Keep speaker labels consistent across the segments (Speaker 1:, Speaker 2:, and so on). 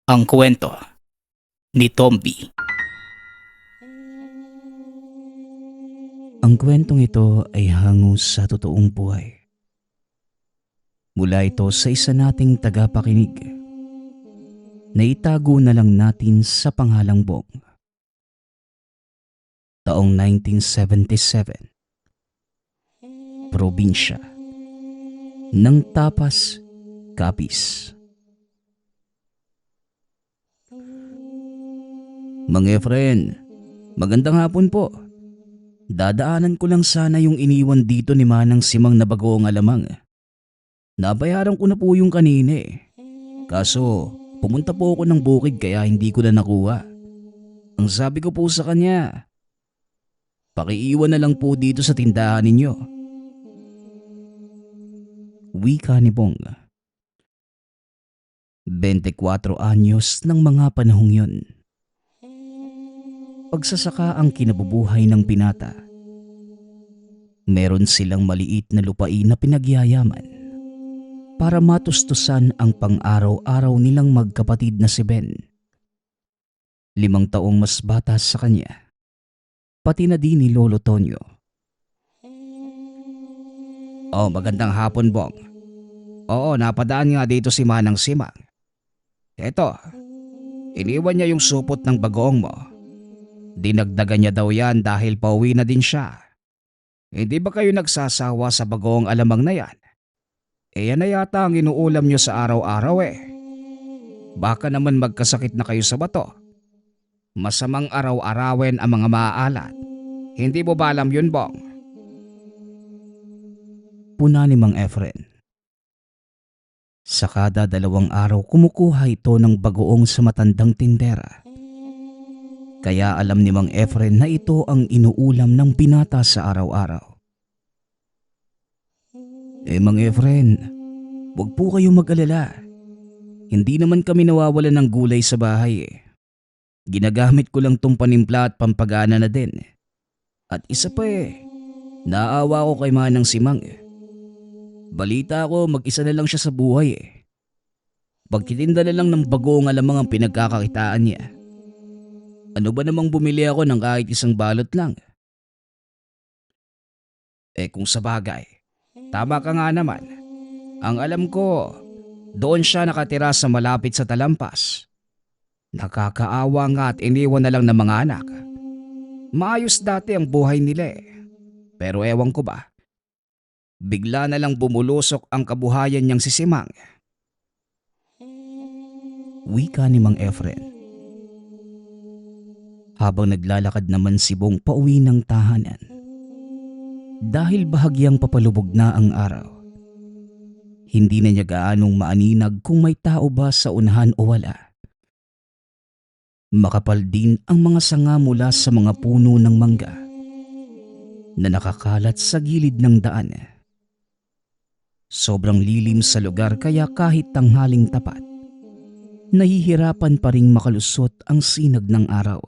Speaker 1: Ang kwento ni Tomby.
Speaker 2: Ang kwentong ito ay hango sa totoong buhay. Mula ito sa isa nating tagapakinig na itago na lang natin sa pangalang Bong. Taong 1977, probinsya ng Tapas, Capiz. Mga friend, magandang hapon po. Dadaanan ko lang sana yung iniwan dito ni Manang Simang na bagoong alamang. Nabayaran ko na po yung kanina eh. Kaso, pumunta po ako ng bukid kaya hindi ko na nakuha. Ang sabi ko po sa kanya, pakiiwan na lang po dito sa tindahan ninyo. Wika ni Bong. 24 anyos ng mga panahong yun. Pagsasaka ang kinabubuhay ng binata. Meron silang maliit na lupain na pinagyayaman para matustusan ang pang-araw-araw nilang magkapatid na si Ben. 5 taong mas bata sa kanya, pati na din ni Lolo Tonyo. Oh, magandang hapon, Bong. Oo, napadaan nga dito si Manang Simang. Eto, iniwan niya yung supot ng bagoong mo. Dinagdagan niya daw yan dahil pauwi na din siya. Hindi ba kayo nagsasawa sa bagoong alamang na yan? Yan na yata ang inuulam niyo sa araw-araw eh. Baka naman magkasakit na kayo sa bato. Masamang araw-arawin ang mga maaalat. Hindi mo ba alam yun, Bong? Puna ni Mang Efren. Sa kada 2 araw kumukuha ito ng bagoong sa matandang tindera. Kaya alam ni Mang Efren na ito ang inuulam ng binata sa araw-araw. Mang Efren, huwag po kayong mag-alala. Hindi naman kami nawawalan ng gulay sa bahay eh. Ginagamit ko lang tong panimpla at pampagana na din. At isa pa eh, naawa ko kay Manang Simang eh. Balita ko mag-isa na lang siya sa buhay eh. Pagtitinda na lang ng bagoong alamang ang pinagkakakitaan niya. Ano ba namang bumili ako ng kahit isang balot lang? Kung sa bagay, tama ka nga naman. Ang alam ko, doon siya nakatira sa malapit sa Talampas. Nakakaawa nga at iniwan na lang ng mga anak. Maayos dati ang buhay nila eh. Pero ewan ko ba, bigla na lang bumulusok ang kabuhayan niyang si Simang. Wika ni Mang Efren. Habang naglalakad naman si Bong pauwi ng tahanan. Dahil bahagyang papalubog na ang araw. Hindi na niya gaanong maaninag kung may tao ba sa unahan o wala. Makapal din ang mga sanga mula sa mga puno ng mangga na nakakalat sa gilid ng daan. Sobrang lilim sa lugar kaya kahit tanghaling tapat, nahihirapan pa ring makalusot ang sinag ng araw.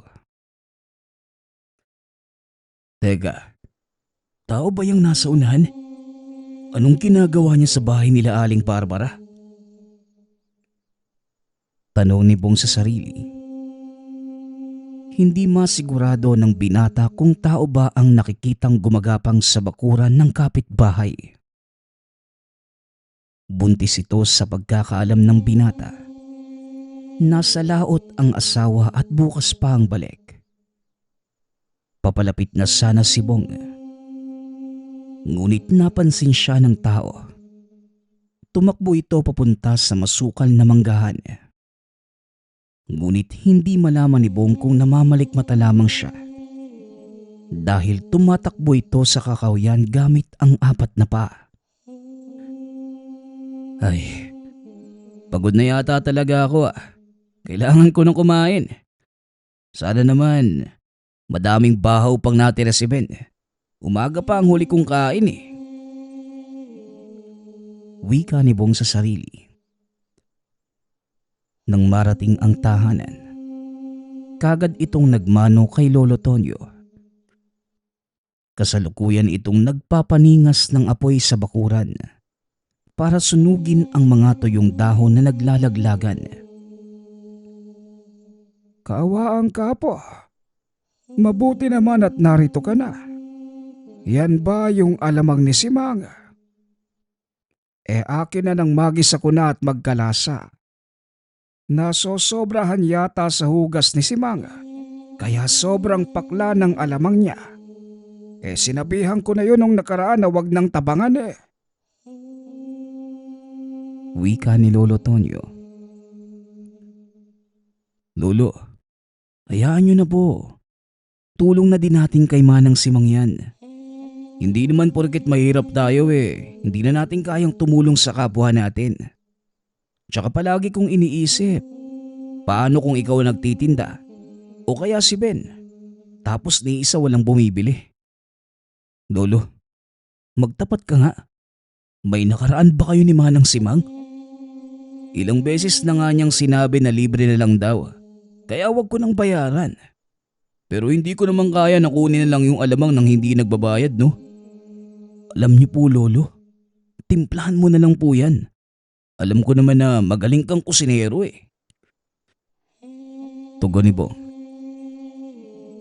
Speaker 2: Teka, tao ba yung nasa unahan? Anong ginagawa niya sa bahay nila Aling Barbara? Tanong ni Bong sa sarili. Hindi masigurado ng binata kung tao ba ang nakikitang gumagapang sa bakuran ng kapitbahay. Buntis ito sa pagkakaalam ng binata. Nasa laot ang asawa at bukas pa ang balik. Papalapit na sana si Bong. Ngunit napansin siya ng tao. Tumakbo ito papunta sa masukal na manggahan. Ngunit hindi malaman ni Bong kung namamalikmata lamang siya. Dahil tumatakbo ito sa kakawyan gamit ang 4 na paa. Ay, pagod na yata talaga ako ah. Kailangan ko nang kumain. Sana naman, madaming bahaw pang natira si Ben. Umaga pa ang huli kong kain eh. Wika ni Bong sa sarili. Nang marating ang tahanan, kagad itong nagmano kay Lolo Tonyo. Kasalukuyan itong nagpapaningas ng apoy sa bakuran para sunugin ang mga tuyong dahon na naglalaglagan. Kaawaan ka po. Mabuti naman at narito ka na. Yan ba yung alamang ni Simang? Akin na ng magis ako na at magkalasa. Nasosobrahan yata sa hugas ni Simang, kaya sobrang pakla ng alamang niya. Sinabihan ko na yun nung nakaraan na wag nang tabangan eh. Wika ni Lolo Tonyo. Lolo, hayaan niyo na po. Tulong na din natin kay Manang Simang yan. Hindi naman porket mahirap tayo hindi na natin kayang tumulong sa kapwa natin. Tsaka palagi kong iniisip, paano kung ikaw ang nagtitinda? O kaya si Ben, tapos ni isa walang bumibili. Lolo, magtapat ka nga. May nakaraan ba kayo ni Manang Simang? Ilang beses na nga niyang sinabi na libre na lang daw, kaya wag ko nang bayaran. Pero hindi ko naman kaya na kunin na lang yung alamang nang hindi nagbabayad, no? Alam niyo po, Lolo, timplahan mo na lang po yan. Alam ko naman na magaling kang kusinero Tugon ni Bong.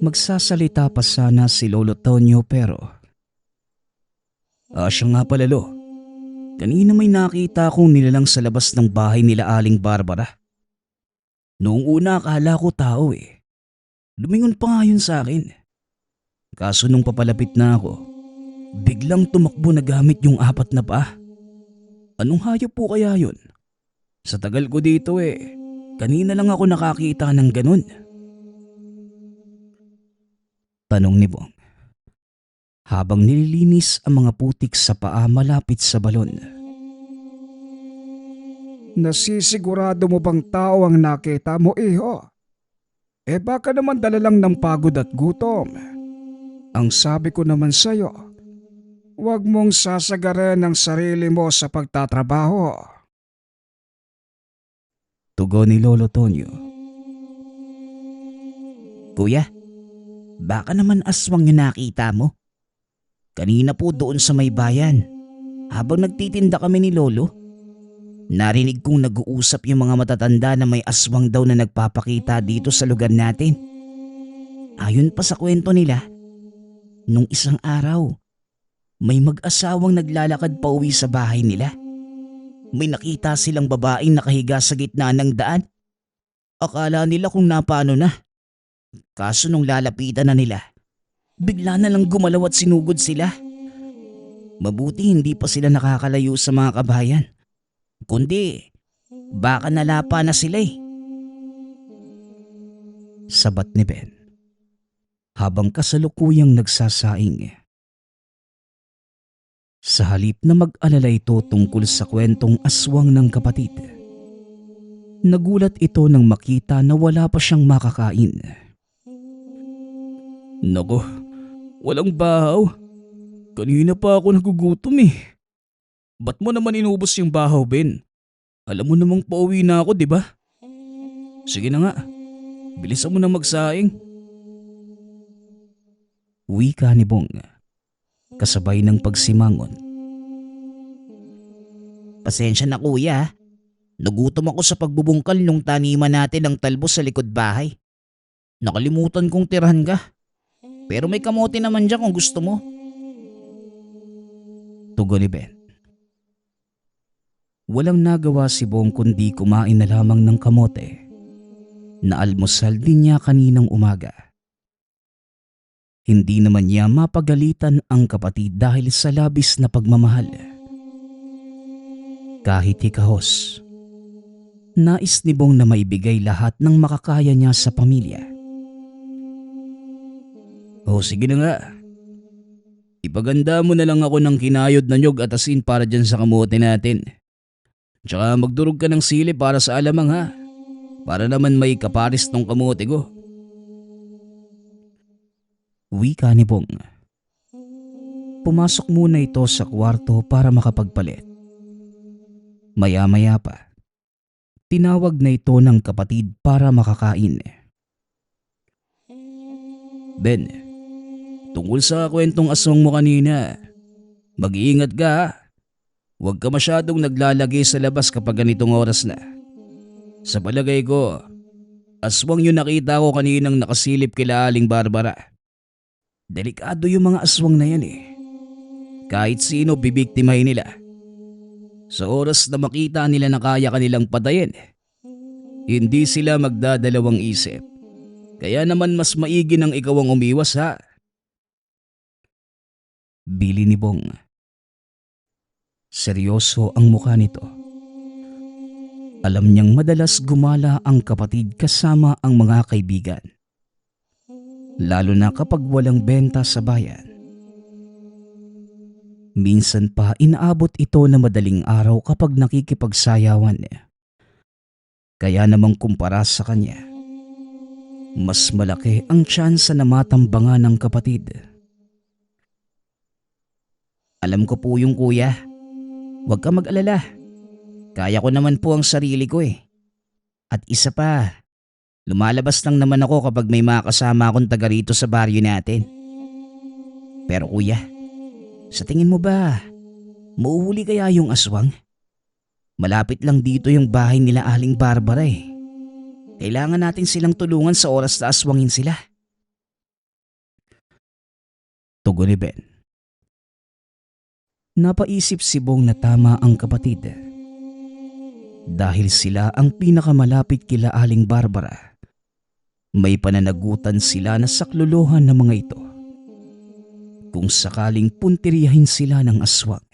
Speaker 2: Magsasalita pa sana si Lolo Tonyo pero... siya nga pala, Lo. Kanina may nakita akong nilalang sa labas ng bahay nila Aling Barbara. Noong una akala ko tao Lumingon pa nga yun sa akin. Kaso nung papalapit na ako, biglang tumakbo na gamit yung 4 na paa. Anong hayop po kaya yun? Sa tagal ko dito kanina lang ako nakakita ng ganun. Tanong ni Bong. Habang nililinis ang mga putik sa paa malapit sa balon. Nasisigurado mo bang tao ang nakita mo, iho? Baka naman dala lang ng pagod at gutom. Ang sabi ko naman sa'yo, huwag mong sasagarin ang sarili mo sa pagtatrabaho. Tugon ni Lolo Tonyo. Kuya, baka naman aswang yung nakita mo. Kanina po doon sa may bayan, habang nagtitinda kami ni Lolo, narinig kong nag-uusap yung mga matatanda na may aswang daw na nagpapakita dito sa lugar natin. Ayon pa sa kwento nila, nung isang araw, may mag-asawang naglalakad pa uwi sa bahay nila. May nakita silang babaeng nakahiga sa gitna ng daan. Akala nila kung napano na. Kaso nung lalapitan na nila, bigla na lang gumalaw at sinugod sila. Mabuti hindi pa sila nakakalayo sa mga kabayan. Kundi, baka nalapa na sila Sabat ni Ben. Habang kasalukuyang nagsasaing. Sa halip na mag-alala ito tungkol sa kwentong aswang ng kapatid, nagulat ito nang makita na wala pa siyang makakain. Nako, walang bahaw. Kanina pa ako nagugutom Ba't mo naman inubos yung bahaw, Ben? Alam mo namang pauwi na ako, di ba? Sige na nga, bilisan mo na magsaing. Wika ni Bong, kasabay ng pagsimangon. Pasensya na kuya, nagutom ako sa pagbubungkal nung taniman natin ng talbos sa likod bahay. Nakalimutan kong tirahan ka. Pero may kamote naman dyan kung gusto mo. Tugon ni Ben. Walang nagawa si Bong kundi kumain na lamang ng kamote na almusal din niya kaninang umaga. Hindi naman niya mapagalitan ang kapatid dahil sa labis na pagmamahal. Kahit hikahos, nais ni Bong na maibigay lahat ng makakaya niya sa pamilya. Sige na nga. Ipaganda mo na lang ako ng kinayod na nyog at asin para dyan sa kamote natin. Tsaka magdurog ka ng sili para sa alamang ha. Para naman may kaparis tong kamote ko. Wika ni Bong. Pumasok muna ito sa kwarto para makapagpalit. Maya-maya pa, tinawag na ito ng kapatid para makakain. Ben, tungkol sa kwentong aswang mo kanina, mag-iingat ka ha. Huwag ka masyadong naglalagay sa labas kapag ganitong oras na. Sa palagay ko, Aswang yung nakita ko kaninang nakasilip kila Aling Barbara. Delikado yung mga aswang na yan eh. Kahit sino bibiktimahin nila. Sa oras na makita nila na kaya kanilang patayin, hindi sila magdadalawang isip. Kaya naman mas maigi nang ikaw ang umiwas ha. Bili ni Bong. Seryoso ang mukha nito. Alam niyang madalas gumala ang kapatid kasama ang mga kaibigan. Lalo na kapag walang benta sa bayan. Minsan pa inaabot ito na madaling araw kapag nakikipagsayawan niya. Kaya namang kumpara sa kanya, mas malaki ang tsansa na matambangan ng kapatid. Alam ko po yung kuya. Huwag ka mag-alala. Kaya ko naman po ang sarili ko eh. At isa pa, lumalabas lang naman ako kapag may mga kasama akong taga rito sa baryo natin. Pero kuya, sa tingin mo ba, mauhuli kaya yung aswang? Malapit lang dito yung bahay nila Aling Barbara eh. Kailangan natin silang tulungan sa oras na aswangin sila. Tugon ni Ben. Napaisip si Bong na tama ang kapatid. Dahil sila ang pinakamalapit kila Aling Barbara, may pananagutan sila na saklolohan ng mga ito. Kung sakaling puntiryahin sila ng aswang.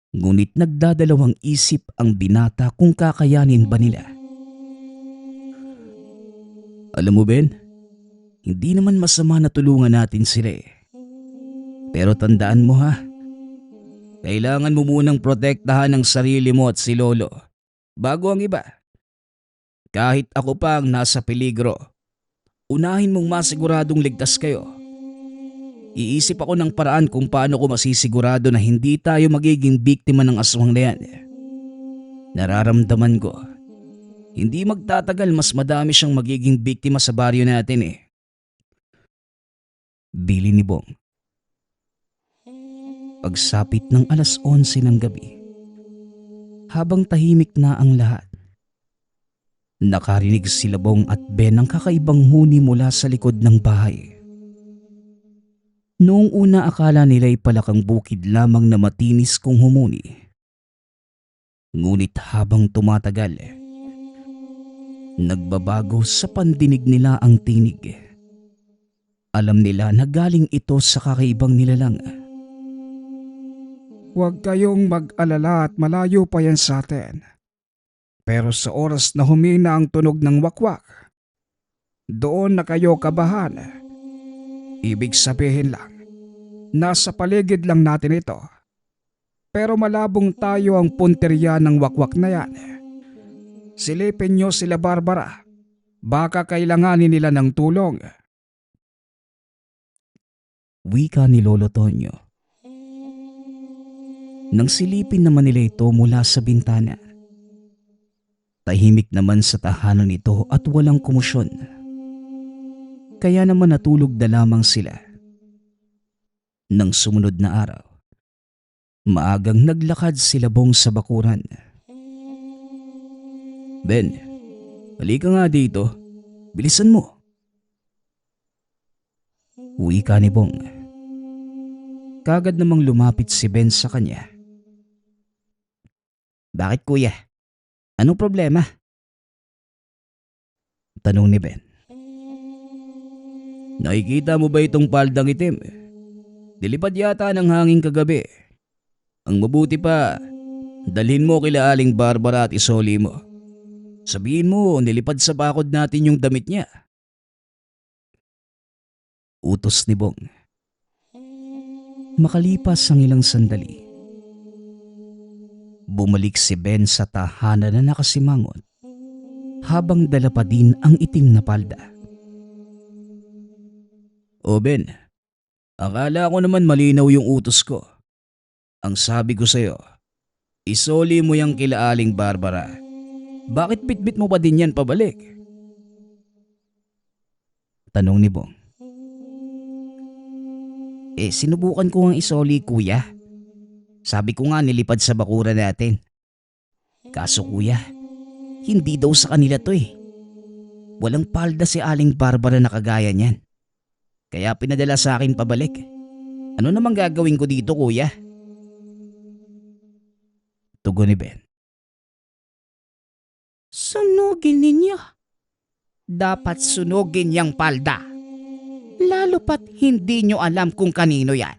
Speaker 2: Ngunit nagdadalawang isip ang binata kung kakayanin ba nila. Alam mo Ben, hindi naman masama na tulungan natin sila eh. Pero tandaan mo ha, kailangan mo munang protektahan ang sarili mo at si Lolo bago ang iba. Kahit ako pa ang nasa peligro, unahin mong masiguradong ligtas kayo. Iisip ako ng paraan kung paano ko masisigurado na hindi tayo magiging biktima ng aswang na yan. Nararamdaman ko, hindi magtatagal mas madami siyang magiging biktima sa baryo natin eh. Bili ni Bong. Pagsapit ng 11:00 ng gabi, habang tahimik na ang lahat, nakarinig sila Bong at Ben ng kakaibang huni mula sa likod ng bahay. Noong una akala nila'y palakang bukid lamang na matinis kung humuni. Ngunit habang tumatagal, nagbabago sa pandinig nila ang tinig. Alam nila na galing ito sa kakaibang nilalang.
Speaker 3: Huwag kayong mag-alala at malayo pa yan sa atin. Pero sa oras na humina ang tunog ng wakwak, doon na kayo kabahan. Ibig sabihin lang, nasa paligid lang natin ito. Pero malabong tayo ang punteriya ng wakwak na yan. Silipin nyo sila Barbara. Baka kailanganin nila ng tulong.
Speaker 2: Wika ni Lolo Tonyo. Nang silipin naman nila ito mula sa bintana. Tahimik naman sa tahanan ito at walang komosyon. Kaya naman natulog na lamang sila. Nang sumunod na araw, maagang naglakad sila Bong sa bakuran. Ben, halika nga dito. Bilisan mo. Wika ni Bong. Kagad namang lumapit si Ben sa kanya. Bakit kuya? Anong problema? Tanong ni Ben. Nakikita mo ba itong paldang itim? Dilipad yata ng hangin kagabi. Ang mabuti pa, dalhin mo kila Aling Barbara at isoli mo. Sabihin mo, nilipad sa bakod natin yung damit niya. Utos ni Bong. Makalipas ang ilang sandali, bumalik si Ben sa tahanan na nakasimangot habang dala pa din ang itim na palda. O Ben, akala ko naman malinaw yung utos ko. Ang sabi ko sa'yo, isoli mo yung kila Aling Barbara. Bakit bitbit mo pa din yan pabalik? Tanong ni Bong. Sinubukan ko ang isoli kuya. Sabi ko nga nilipad sa bakura natin. Kaso kuya, hindi daw sa kanila to eh. Walang palda si Aling Barbara na kagaya niyan. Kaya pinadala sa akin pabalik. Ano namang gagawin ko dito, kuya? Tugon ni Ben. Sunugin ninyo. Dapat sunugin yang palda. Lalo pat hindi nyo alam kung kanino yan.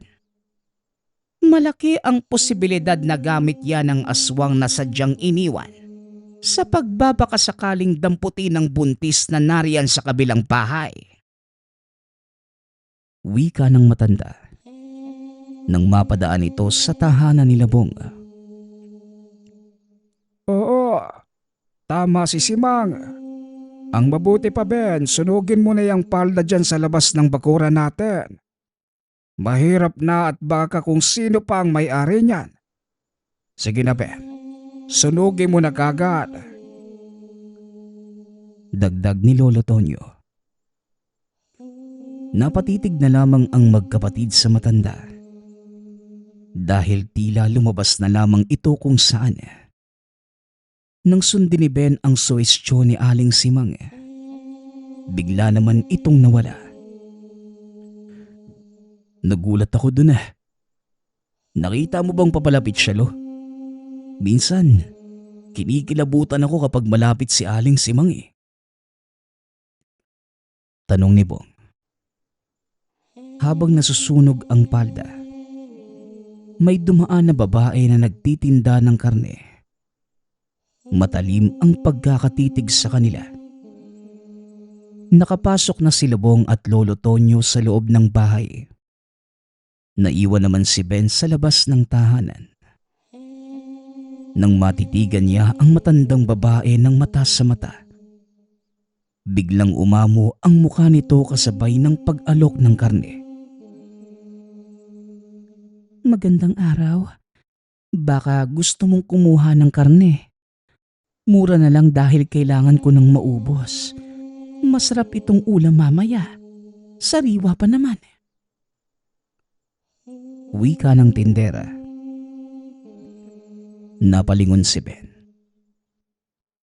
Speaker 2: Malaki ang posibilidad na gamit yan ng aswang na sadyang iniwan sa pagbabakasakaling damputin ng buntis na nariyan sa kabilang bahay. Wika ng matanda nang mapadaan ito sa tahanan ni Labong.
Speaker 3: Oo, tama si Simang. Ang mabuti pa, Ben, sunugin mo na yung palda dyan sa labas ng bakuran natin. Mahirap na at baka kung sino pa ang may-ari niyan. Sige na, Ben. Sunugin mo na kagad.
Speaker 2: Dagdag ni Lolo Tonyo. Napatitig na lamang ang magkapatid sa matanda. Dahil tila lumabas na lamang ito kung saan. Nang sundin ni Ben ang suwestyon ni Aling Simang, bigla naman itong nawala. Nagulat ako dun . Nakita mo bang papalapit siya, Lo? Minsan, kinikilabutan ako kapag malapit si Aling Simang . Tanong ni Bong. Habang nasusunog ang palda, may dumaan na babae na nagtitinda ng karne. Matalim ang pagkakatitig sa kanila. Nakapasok na si Labong at Lolo Tonyo sa loob ng bahay. Naiwan naman si Ben sa labas ng tahanan. Nang matitigan niya ang matandang babae ng mata sa mata, biglang umamo ang mukha nito kasabay ng pag-alok ng karne. Magandang araw. Baka gusto mong kumuha ng karne. Mura na lang dahil kailangan ko ng maubos. Masarap itong ulam mamaya. Sariwa pa naman. Wika ng tindera. Napalingon si Ben.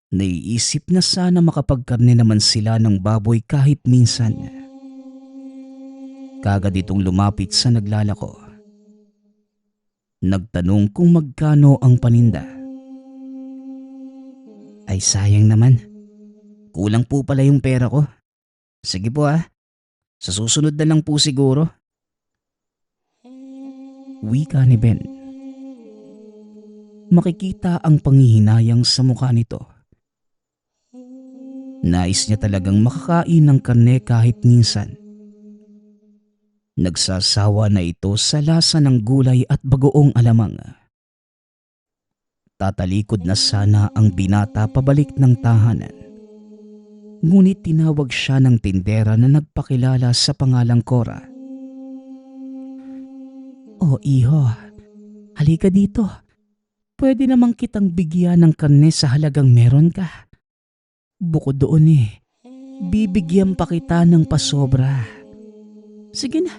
Speaker 2: Naiisip na sana makapagkarne naman sila ng baboy kahit minsan. Kagad itong lumapit sa naglalako. Nagtanong kung magkano ang paninda. Ay sayang naman. Kulang po pala yung pera ko. Sige po . Sa susunod na lang po siguro. Wika ni Ben. Makikita ang panghihinayang sa mukha nito. Nais niya talagang makakain ng karne kahit minsan. Nagsasawa na ito sa lasa ng gulay at bagoong alamang. Tatalikod na sana ang binata pabalik ng tahanan. Ngunit tinawag siya ng tindera na nagpakilala sa pangalang Cora. O iho, halika dito. Pwede namang kitang bigyan ng karne sa halagang meron ka. Bukod doon bibigyan pa kita ng pasobra. Sige na,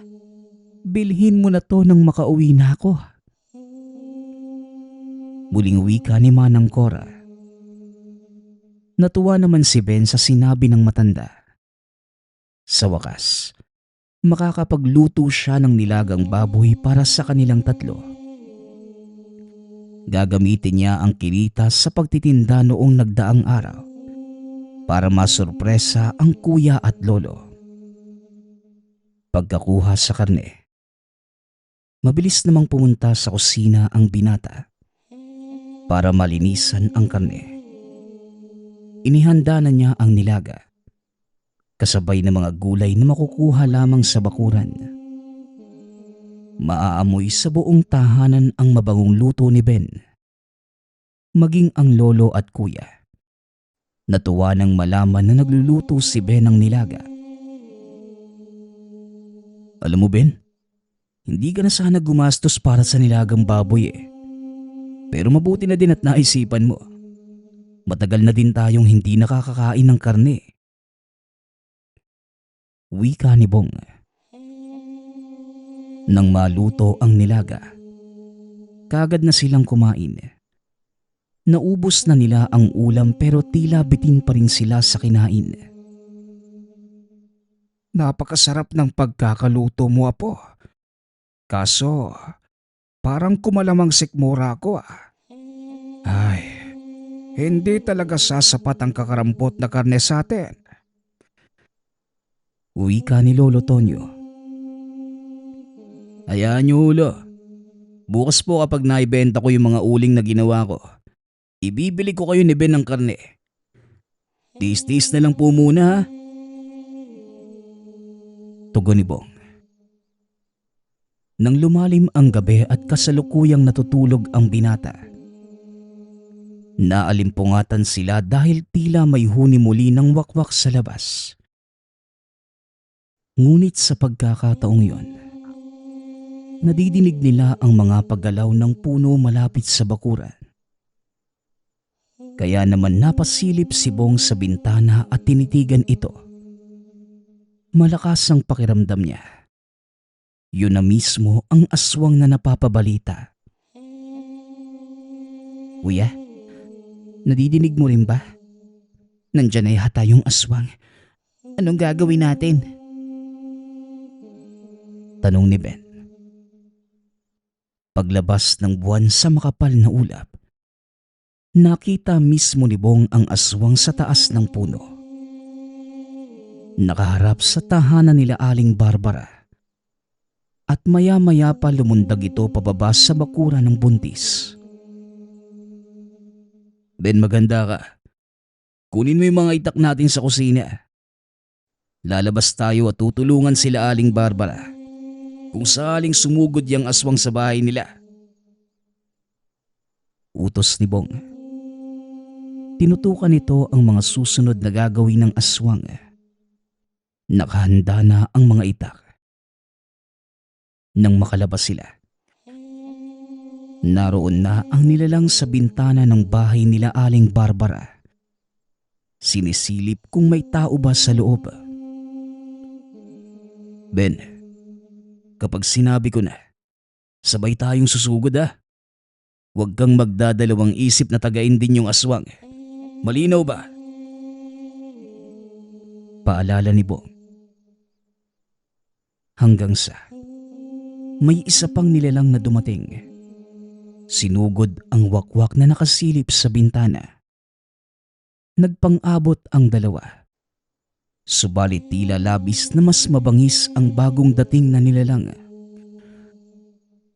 Speaker 2: bilhin mo na to nang makauwi na ako. Muling wika ni Manang Cora. Natuwa naman si Ben sa sinabi ng matanda. Sa wakas, makakapagluto siya ng nilagang baboy para sa kanilang tatlo. Gagamitin niya ang kinita sa pagtitinda noong nagdaang araw para masurpresa ang kuya at lolo. Pagkakuha sa karne, mabilis namang pumunta sa kusina ang binata para malinisan ang karne. Inihanda na niya ang nilaga, kasabay ng mga gulay na makukuha lamang sa bakuran. Maaamoy sa buong tahanan ang mabangong luto ni Ben. Maging ang lolo at kuya. Natuwa nang malaman na nagluluto si Ben ng nilaga. Alam mo Ben, hindi ka na sana gumastos para sa nilagang baboy . Pero mabuti na din at naisipan mo. Matagal na din tayong hindi nakakakain ng karne. Wika ni Bong. Nang maluto ang nilaga, kagad na silang kumain. Naubos na nila ang ulam pero tila bitin pa rin sila sa kinain.
Speaker 3: Napakasarap ng pagkakaluto mo, Apo. Kaso, parang kumalamang sikmura ako ah. Ay, hindi talaga sasapat ang kakarampot na karne sa atin.
Speaker 2: Wika ni Lolo Tonyo. Hayaan niyo ulo. Bukas po kapag naibenta ko yung mga uling na ginawa ko, ibibili ko kayo ni Ben ng karne. Tis-tis na lang po muna ha. Tugon ni Bong. Nang lumalim ang gabi at kasalukuyang natutulog ang binata, naalimpungatan sila dahil tila may huni muli ng wakwak sa labas. Ngunit sa pagkakataong yon, nadidinig nila ang mga paggalaw ng puno malapit sa bakuran. Kaya naman napasilip si Bong sa bintana at tinitigan ito. Malakas ang pakiramdam niya. Yun na mismo ang aswang na napapabalita. Kuya, nadidinig mo rin ba? Nandyan na yata yung aswang. Anong gagawin natin? Tanong ni Ben. Paglabas ng buwan sa makapal na ulap, nakita mismo ni Bong ang aswang sa taas ng puno. Nakaharap sa tahanan nila Aling Barbara. At maya-maya pa lumundag ito pababa sa bakura ng buntis. Ben, maganda ka. Kunin mo yung mga itak natin sa kusina. Lalabas tayo at tutulungan sila Aling Barbara kung sakaling sumugod yung aswang sa bahay nila. Utos ni Bong. Tinutukan nito ang mga susunod na gagawin ng aswang. Nakahanda na ang mga itak. Nang makalabas sila, naroon na ang nilalang sa bintana ng bahay nila Aling Barbara. Sinisilip kung may tao ba sa loob. Ben, kapag sinabi ko na, sabay tayong susugod ah. Huwag kang magdadalawang isip na tagain din yung aswang. Malinaw ba? Paalala ni Bong. Hanggang sa may isa pang nilalang na dumating. Sinugod ang wakwak na nakasilip sa bintana. Nagpang-abot ang dalawa. Subalit tila labis na mas mabangis ang bagong dating na nilalang.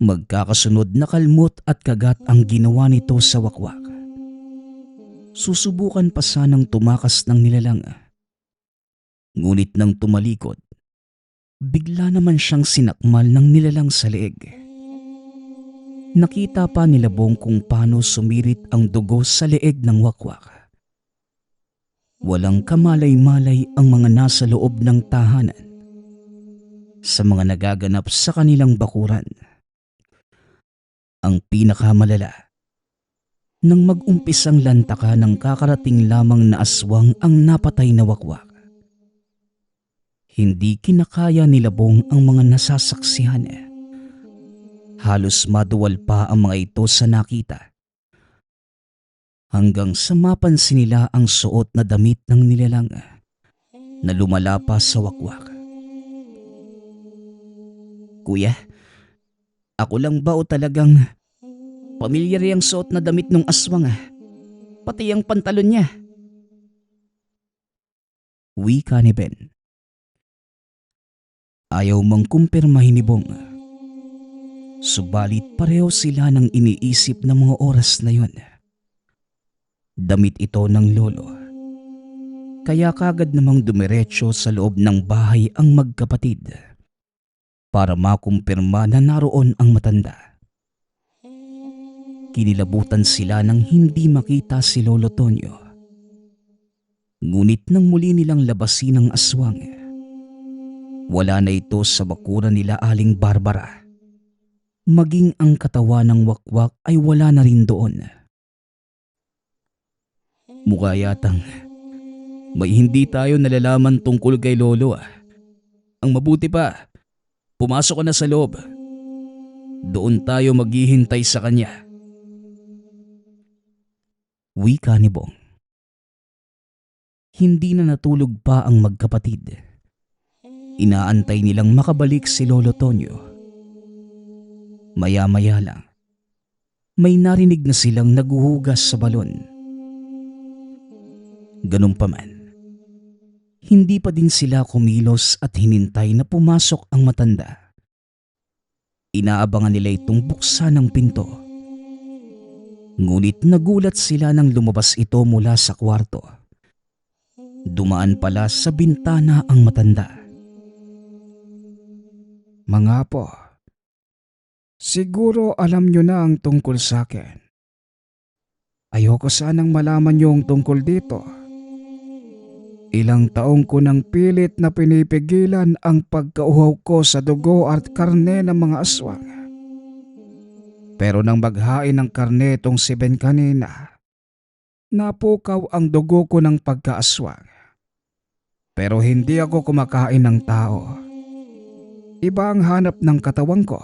Speaker 2: Magkakasunod na kalmot at kagat ang ginawa nito sa wakwak. Susubukan pa sanang tumakas ng nilalang. Ngunit nang tumalikod, bigla naman siyang sinakmal ng nilalang sa leeg. Nakita pa nila Bong kung paano sumirit ang dugo sa leeg ng wakwak. Walang kamalay-malay ang mga nasa loob ng tahanan sa mga nagaganap sa kanilang bakuran. Ang pinakamalala, nang mag-umpisang lantaka ng kakarating lamang na aswang ang napatay na wakwak. Hindi kinakaya nila Bong ang mga nasasaksihan. Halos maduwal pa ang mga ito sa nakita. Hanggang sa mapansin nila ang suot na damit ng nilalang na lumala pa sa wakwak. Kuya, ako lang ba o talagang pamilyar yung suot na damit ng aswang pati ang pantalon niya? Wika ni Ben. Ayaw mang kumpirmahin ni Bong. Subalit pareho sila ng iniisip ng mga oras na yon. Damit ito ng lolo. Kaya kagad namang dumiretso sa loob ng bahay ang magkapatid para makumpirma na naroon ang matanda. Kinilabutan sila nang hindi makita si Lolo Tonyo. Ngunit nang muli nilang labasin ang aswang, wala na ito sa bakuran nila Aling Barbara. Maging ang katawan ng wakwak ay wala na rin doon. Mukha yatang may hindi tayo nalalaman tungkol kay Lolo. Ang mabuti pa, pumasok ka na sa loob. Doon tayo maghihintay sa kanya. Wika ni Bong. Hindi na natulog pa ang magkapatid. Inaantay nilang makabalik si Lolo Tonyo. Maya-maya lang, may narinig na silang naguhugas sa balon. Ganun pa man, hindi pa din sila kumilos at hinintay na pumasok ang matanda. Inaabangan nila itong buksan ng pinto. Ngunit nagulat sila nang lumabas ito mula sa kwarto. Dumaan pala sa bintana ang matanda.
Speaker 3: Mga apo, siguro alam nyo na ang tungkol sa akin. Ayoko sanang malaman nyo ang tungkol dito. Ilang taong ko nang pilit na pinipigilan ang pagkauhaw ko sa dugo at karne ng mga aswang. Pero nang maghain ng karne itong si Ben kanina, napukaw ang dugo ko ng pagkaaswang. Pero hindi ako kumakain ng tao. Iba ang hanap ng katawan ko.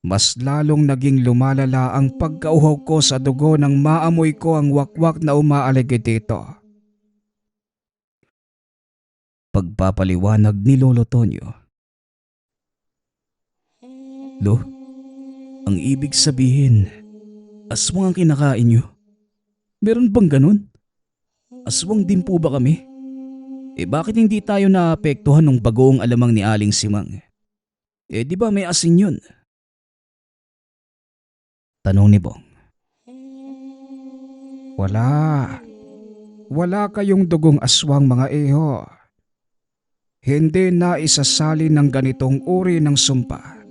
Speaker 3: Mas lalong naging lumalala ang pagkauhaw ko sa dugo nang maamoy ko ang wakwak na umaaligid dito.
Speaker 2: Pagpapaliwanag ni Lolo Tonyo. Lo, ang ibig sabihin, aswang ang kinakain nyo? Meron bang ganun? Aswang din po ba kami? Bakit hindi tayo naapektuhan ng bagoong alamang ni Aling Simang? Di ba may asin yun? Tanong ni Bong.
Speaker 3: Wala kayong dugong aswang mga iho. Hindi na isasali ng ganitong uri ng sumpa.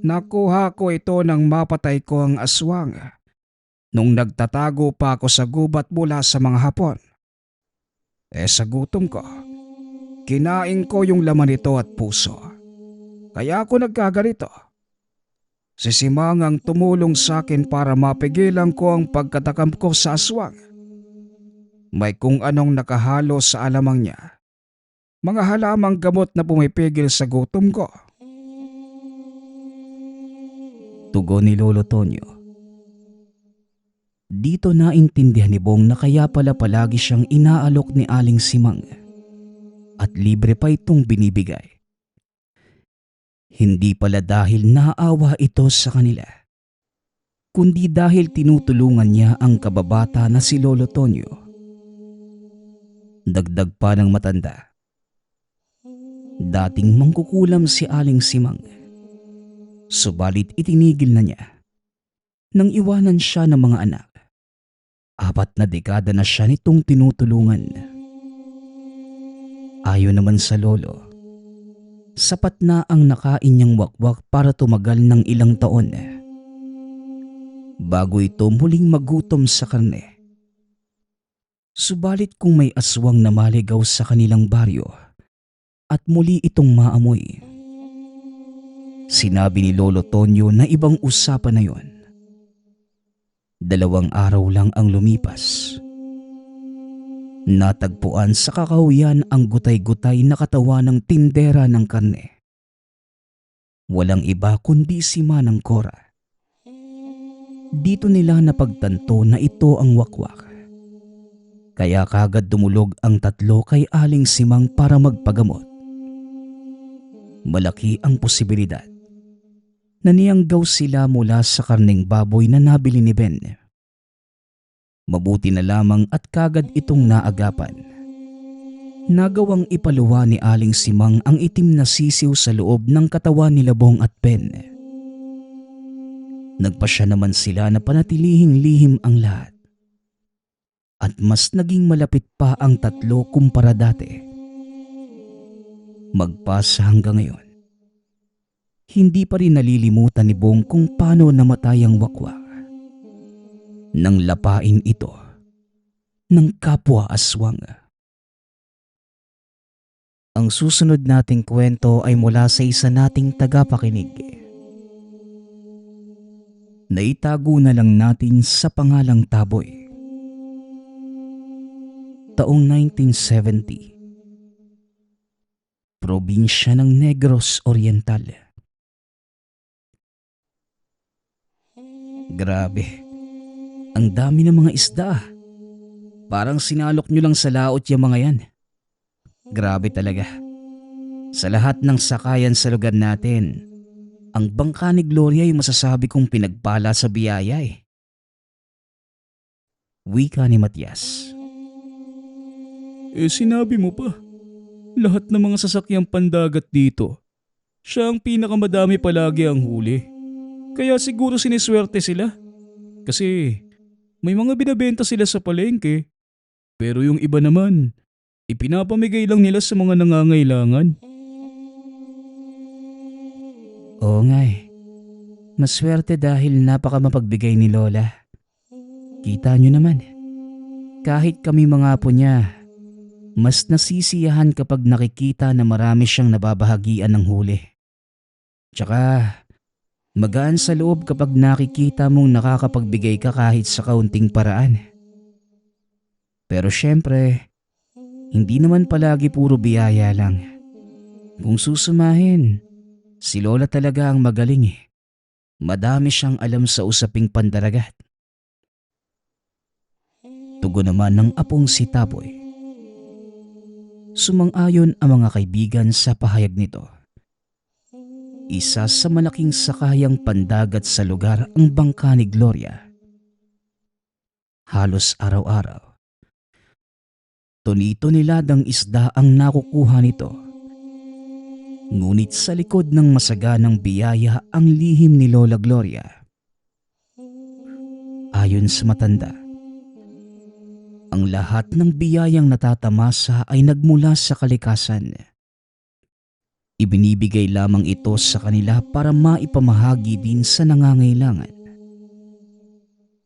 Speaker 3: Nakuha ko ito nang mapatay ko ang aswang nung nagtatago pa ako sa gubat mula sa mga Hapon. Sa gutom ko, kinain ko yung laman nito at puso. Kaya ako nagkaganito. Si Simang ang tumulong sa akin para mapigilan ko ang pagkatakam ko sa aswang. May kung anong nakahalo sa alamang niya. Mga halamang gamot na pumipigil sa gutom ko.
Speaker 2: Tugon ni Lolo Tonyo. Dito naintindihan ni Bong na kaya pala palagi siyang inaalok ni Aling Simang at libre pa itong binibigay. Hindi pala dahil naawa ito sa kanila, kundi dahil tinutulungan niya ang kababata na si Lolo Tonyo. Dagdag pa ng matanda. Dating mangkukulam si Aling Simang, subalit itinigil na niya nang iwanan siya ng mga anak. 4 na dekada na siya nitong tinutulungan. Ayon naman sa lolo, sapat na ang nakain niyang wakwak para tumagal ng ilang taon bago ito muling magutom sa karne. Subalit kung may aswang na maligaw sa kanilang baryo at muli itong maamoy, sinabi ni Lolo Tonyo na ibang usapan na yon. 2 araw lang ang lumipas. Natagpuan sa kakahuyan ang gutay-gutay na katawan ng tindera ng karne. Walang iba kundi si Manang Cora. Dito nila napagtanto na ito ang wakwak. Kaya kagad dumulog ang 3 kay Aling Simang para magpagamot. Malaki ang posibilidad naniyanggaw sila mula sa karneng baboy na nabili ni Ben. Mabuti na lamang at kagad itong naagapan. Nagawang ipaluwa ni Aling Simang ang itim na sisiw sa loob ng katawan ni Bong at Ben. Nagpasya naman sila na panatilihing lihim ang lahat. At mas naging malapit pa ang 3 kumpara dati. Magpasa hanggang ngayon, hindi pa rin nalilimutan ni Bong kung paano namatay ang wakwak. Nang lapain ito ng kapwa aswang. Ang susunod nating kwento ay mula sa isa nating tagapakinig. Naitago na lang natin sa pangalang Taboy. Taong 1970. Probinsya ng Negros Oriental. Grabe, ang dami ng mga isda. Parang sinalok nyo lang sa laot yung mga yan. Grabe talaga. Sa lahat ng sakayan sa lugar natin, ang bangka ni Gloria yung masasabi kong pinagpala sa biyaya eh. Wika ni Matias.
Speaker 3: Sinabi mo pa. Lahat ng mga sasakyang pandagat dito, siya ang pinakamadami palagi ang huli. Kaya siguro siniswerte sila. Kasi may mga binabenta sila sa palengke. Pero yung iba naman, ipinapamigay lang nila sa mga nangangailangan.
Speaker 2: Oo nga eh. Maswerte dahil napaka mapagbigay ni Lola. Kita nyo naman. Kahit kami mga apo niya, mas nasisiyahan kapag nakikita na marami siyang nababahagian ng huli. Tsaka, magaan sa loob kapag nakikita mong nakakapagbigay ka kahit sa kaunting paraan. Pero syempre, hindi naman palagi puro biyaya lang. Kung susumahin, si Lola talaga ang magaling eh. Madami siyang alam sa usaping pandaragat. Tugon naman ng apong si Taboy. Sumang-ayon ang mga kaibigan sa pahayag nito. Isa sa malaking sakayang pandagat sa lugar ang bangka ni Gloria. Halos araw-araw, tuni-tuniladang isda ang nakukuha nito. Ngunit sa likod ng masaganang biyaya ang lihim ni Lola Gloria. Ayon sa matanda, ang lahat ng biyayang natatamasa ay nagmula sa kalikasan. Ibinibigay lamang ito sa kanila para maipamahagi din sa nangangailangan.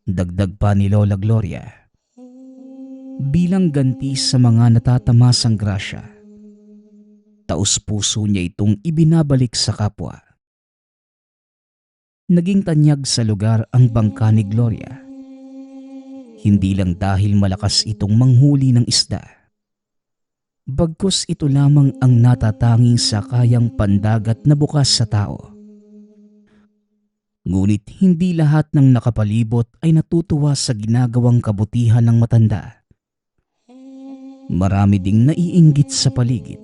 Speaker 2: Dagdag pa ni Lola Gloria, bilang ganti sa mga natatamasang grasya, taos-puso niya itong ibinabalik sa kapwa. Naging tanyag sa lugar ang bangka ni Gloria. Hindi lang dahil malakas itong manghuli ng isda. Bagkus ito lamang ang natatanging sakayang pandagat na bukas sa tao. Ngunit hindi lahat ng nakapalibot ay natutuwa sa ginagawang kabutihan ng matanda. Marami ding naiinggit sa paligid.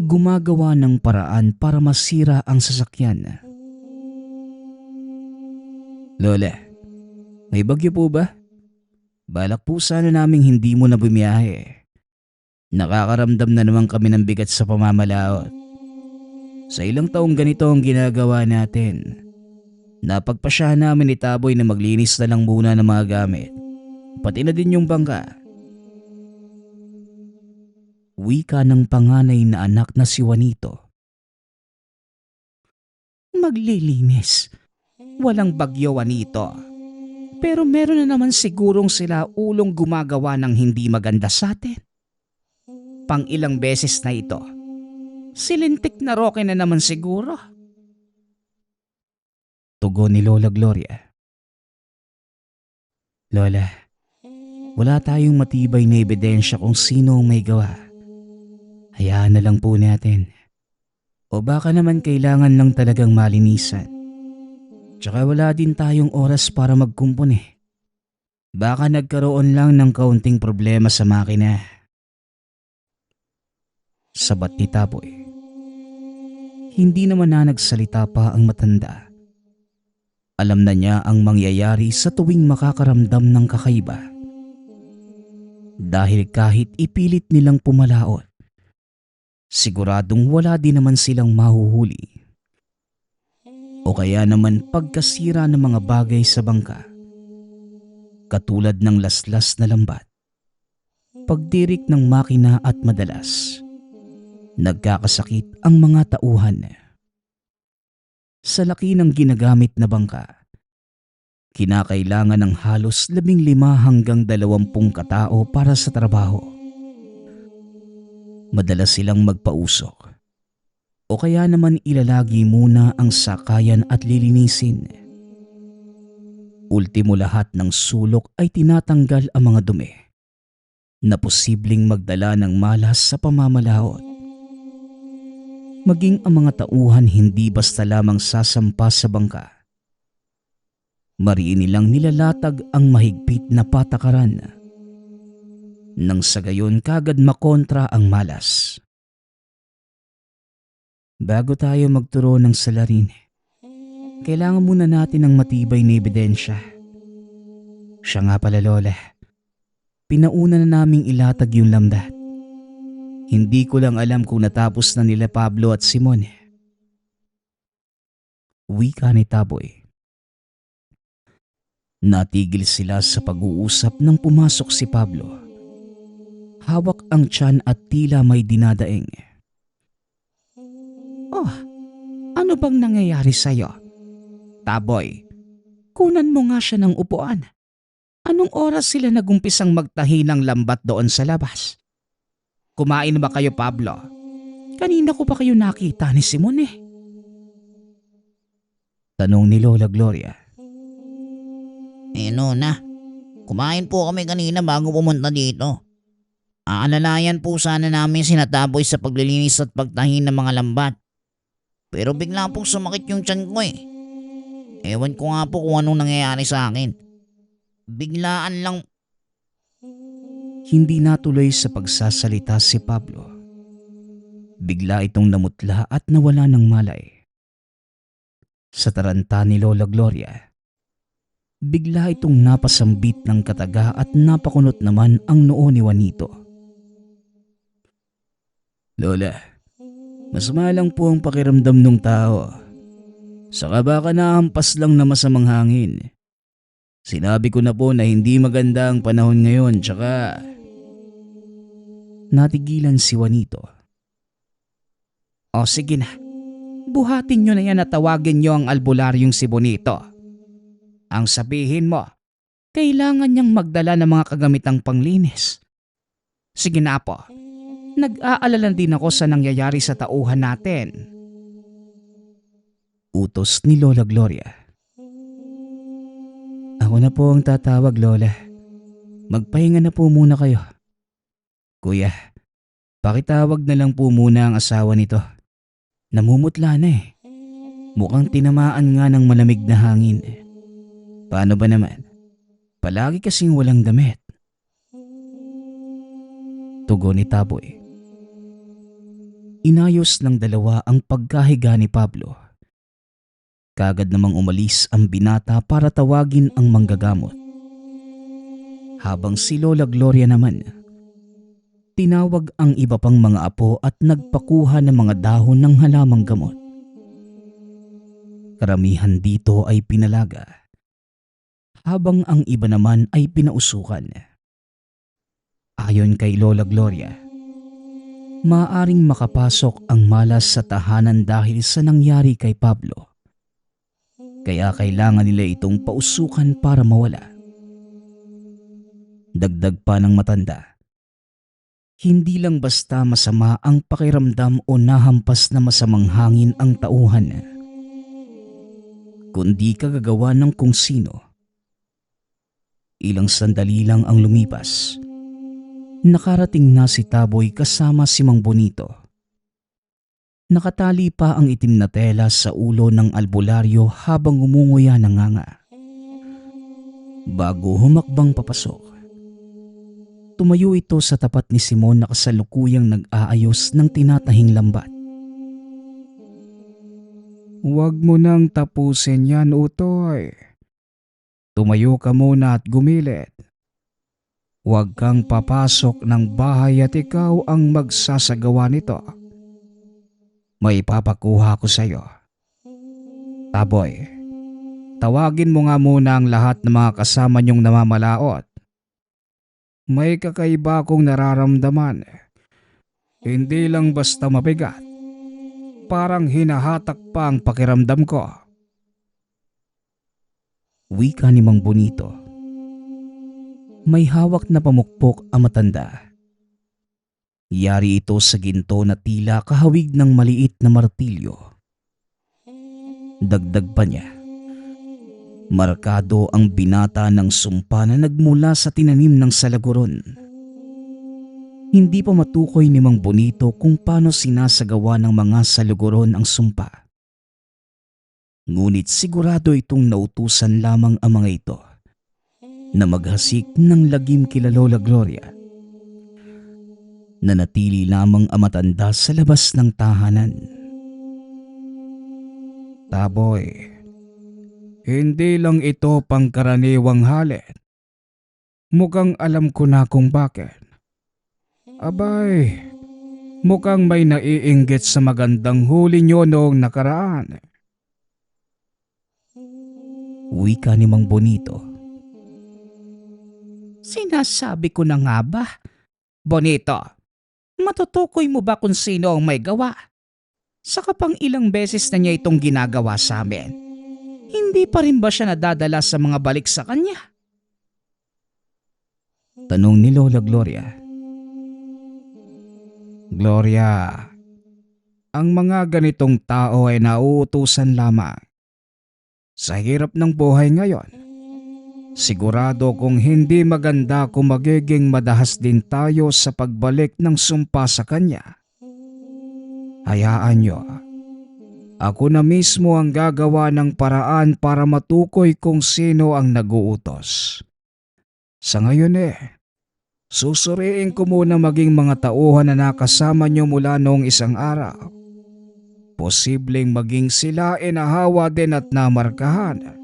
Speaker 2: Gumagawa ng paraan para masira ang sasakyan. Lola, may bagyo po ba? Balak po sana naming hindi mo na bumiyahe. Nakakaramdam na naman kami ng bigat sa pamamalaot. Sa ilang taong ganito ang ginagawa natin. Napagpasyahan namin ni Taboy na maglinis na lang muna ng mga gamit. Pati na din yung bangka. Wika ng panganay na anak na si Juanito. Maglilinis? Walang bagyo, Juanito. Pero meron na naman sigurong sila ulong gumagawa ng hindi maganda sa atin. Pang ilang beses na ito. Silintik na roke na naman siguro. Tugon ni Lola Gloria. Lola, wala tayong matibay na ebidensya kung sino ang may gawa. Hayaan na lang po natin. O baka naman kailangan lang talagang malinisan. Tsaka wala din tayong oras para magkumpon eh. Baka nagkaroon lang ng kaunting problema sa makina. Sabat ni Taboy. Hindi naman na nagsalita pa ang matanda. Alam na niya ang mangyayari sa tuwing makakaramdam ng kakaiba. Dahil kahit ipilit nilang pumalaot, siguradong wala din naman silang mahuhuli. O kaya naman pagkasira ng mga bagay sa bangka. Katulad ng laslas na lambat, pagdirik ng makina at madalas, nagkakasakit ang mga tauhan. Sa laki ng ginagamit na bangka, kinakailangan ng halos 15 hanggang 20 katao para sa trabaho. Madalas silang magpausok. O kaya naman ilalagi muna ang sakayan at lilinisin. Ultimo lahat ng sulok ay tinatanggal ang mga dumi na posibleng magdala ng malas sa pamamalaot. Maging ang mga tauhan hindi basta lamang sasampa sa bangka. Mariin nilang nilalatag ang mahigpit na patakaran. nang sa gayon kagad makontra ang malas. Bago tayo magturo ng salarin, kailangan muna natin ng matibay na ebidensya. Siya nga pala Lola, pinauna na naming ilatag yung lambat. Hindi ko lang alam kung natapos na nila Pablo at Simon. Wika ni Taboy. Natigil sila sa pag-uusap nang pumasok si Pablo. Hawak ang tiyan at tila may dinadaing. Oh, ano bang nangyayari sa'yo? Taboy, kunan mo nga siya ng upuan. Anong oras sila nagumpisang magtahi ng lambat doon sa labas? Kumain ba kayo, Pablo? Kanina ko pa kayo nakita ni Simon eh. Tanong ni Lola Gloria.
Speaker 4: Nona, kumain po kami kanina bago pumunta dito. Aalalayan po sana namin sina Taboy sa paglilinis at pagtahi ng mga lambat. Pero bigla pong sumakit yung tiyan ko eh. Ewan ko nga po kung anong nangyayari sa akin. Biglaan lang.
Speaker 2: Hindi natuloy sa pagsasalita si Pablo. Bigla itong namutla at nawala ng malay. Sa taranta ni Lola Gloria, bigla itong napasambit ng kataga at napakunot naman ang noo ni Juanito. Lola, masama lang po ang pakiramdam ng tao. Saka baka nahampas lang na masamang hangin. Sinabi ko na po na hindi maganda ang panahon ngayon, tsaka... Natigilan si Juanito. O sige na, buhatin nyo na yan at tawagin nyo ang albularyong si Bonito. Ang sabihin mo, kailangan niyang magdala ng mga kagamitang panglinis. Sige na po, nag-aalala din ako sa nangyayari sa tauhan natin. Utos ni Lola Gloria. Ako na po ang tatawag, Lola. Magpahinga na po muna kayo. Kuya, pakitawag na lang po muna ang asawa nito. Namumutla na eh. Mukhang tinamaan nga ng malamig na hangin. Paano ba naman? Palagi kasing walang damit. Tugon ni Taboy. Inayos ng dalawa ang pagkahiga ni Pablo. Kagad namang umalis ang binata para tawagin ang manggagamot. Habang si Lola Gloria naman, tinawag ang iba pang mga apo at nagpakuha ng mga dahon ng halamang gamot. Karamihan dito ay pinalaga, habang ang iba naman ay pinausukan. Ayon kay Lola Gloria, maaaring makapasok ang malas sa tahanan dahil sa nangyari kay Pablo. Kaya kailangan nila itong pausukan para mawala. Dagdag pa ng matanda, hindi lang basta masama ang pakiramdam o nahampas na masamang hangin ang tauhan, kundi kagagawa ng kung sino. Ilang sandali lang ang lumipas. Nakarating na si Taboy kasama si Mang Bonito. Nakatali pa ang itim na tela sa ulo ng albularyo habang umunguya ng nganga. Bago humakbang papasok, tumayo ito sa tapat ni Simon na kasalukuyang nag-aayos ng tinatahing lambat.
Speaker 3: Huwag mo nang tapusin yan, Utoy. Tumayo ka muna at gumilit. Huwag kang papasok ng bahay at ikaw ang magsasagawa nito. May papakuha ko sa iyo. Taboy, tawagin mo nga muna ang lahat ng mga kasama niyong namamalaot. May kakaiba akong nararamdaman. Hindi lang basta mabigat. Parang hinahatak pa ang pakiramdam ko.
Speaker 2: Wika ni Mang Bonito. May hawak na pamukpok ang matanda. Yari ito sa ginto na tila kahawig ng maliit na martilyo. Dagdag pa niya, markado ang binata ng sumpa na nagmula sa tinanim ng salaguron. Hindi pa matukoy ni Mang Bonito kung paano sinasagawa ng mga salaguron ang sumpa. Ngunit sigurado itong nautusan lamang ang mga ito na maghasik ng lagim kila Lola Gloria Nanatili lamang ang matanda sa labas ng tahanan.
Speaker 3: Taboy, hindi lang ito pangkaraniwang halit. Mukhang alam ko na kung bakit. Abay, mukhang may naiinggit sa magandang huli nyo noong nakaraan.
Speaker 2: Wika ni Mang Bonito.
Speaker 1: Sinasabi ko na nga ba? Bonito, matutukoy mo ba kung sino ang may gawa? Saka pang ilang beses na niya itong ginagawa sa amin. Hindi pa rin ba siya nadadala sa mga balik sa kanya?
Speaker 2: Tanong ni Lola Gloria.
Speaker 3: Gloria, ang mga ganitong tao ay nauutusan lamang. Sa hirap ng buhay ngayon, sigurado kung hindi maganda kung magiging madahas din tayo sa pagbalik ng sumpa sa kanya. Hayaan nyo, ako na mismo ang gagawa ng paraan para matukoy kung sino ang naguutos. Sa ngayon susuriin ko muna maging mga tauhan na nakasama nyo mula noong isang araw. Posibleng maging sila nahawa din at namarkahan.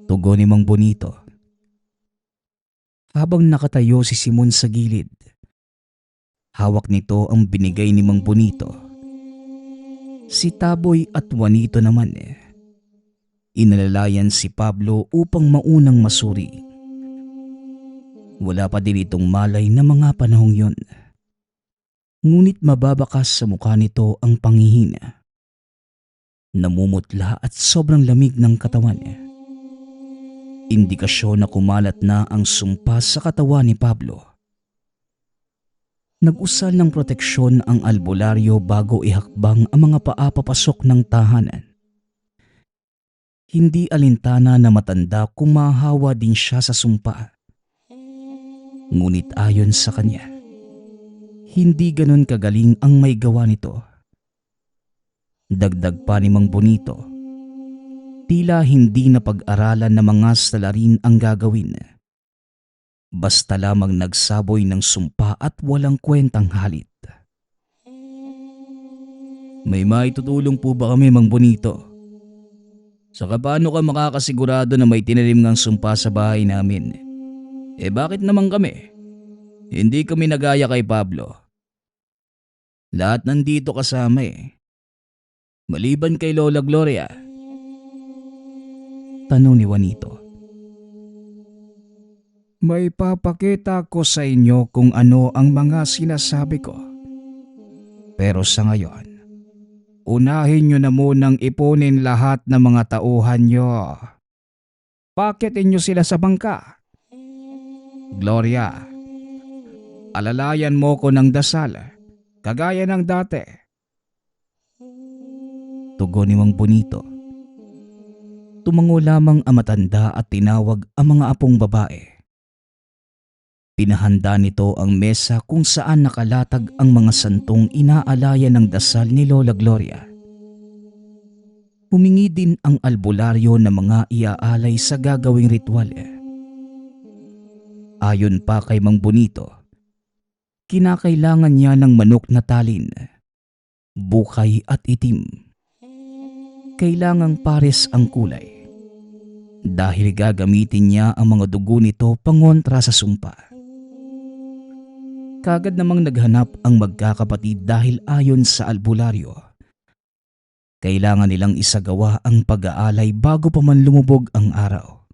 Speaker 2: Tugon ni Mang Bonito. Habang nakatayo si Simon sa gilid, hawak nito ang binigay ni Mang Bonito. Si Taboy at Juanito naman inalalayan si Pablo upang maunang masuri. Wala pa din itong malay na mga panahong yon. Ngunit mababakas sa mukha nito ang panghihina. Namumutla at sobrang lamig ng katawan. Indikasyon na kumalat na ang sumpa sa katawan ni Pablo. Nag-usal ng proteksyon ang albularyo bago ihakbang ang mga paa papasok ng tahanan. Hindi alintana na matanda kung mahahawa din siya sa sumpa. Ngunit ayon sa kanya, hindi ganon kagaling ang may gawa nito. Dagdag pa ni Mang Bonito, tila hindi na pag-aralan ng mga salarin ang gagawin. Basta lamang nagsaboy ng sumpa at walang kwentang halit. May maitutulong po ba kami, Mang Bonito? Saka paano ka makakasigurado na may tinalim ng sumpa sa bahay namin? Bakit naman kami? Hindi kami nagaya kay Pablo. Lahat nandito kasama Maliban kay Lola Gloria. Tanong ni Juanito.
Speaker 3: May papakita ko sa inyo kung ano ang mga sinasabi ko. Pero sa ngayon, unahin nyo na munang ipunin lahat ng mga tauhan nyo. Pakitin nyo sila sa bangka. Gloria, alalayan mo ko ng dasal, kagaya ng dati.
Speaker 2: Tugon ni Mang Bonito. Tumango lamang ang matanda at tinawag ang mga apong babae. Pinahanda nito ang mesa kung saan nakalatag ang mga santong inaalaya ng dasal ni Lola Gloria. Humingi din ang albularyo ng mga iaalay sa gagawing ritual. Ayon pa kay Mang Bonito, kinakailangan niya ng manok na talin, bukay at itim. Kailangang pares ang kulay dahil gagamitin niya ang mga dugo nito pangontra sa sumpa. Kagad namang naghanap ang magkakapatid dahil ayon sa albularyo, kailangan nilang isagawa ang pag-aalay bago pa man lumubog ang araw.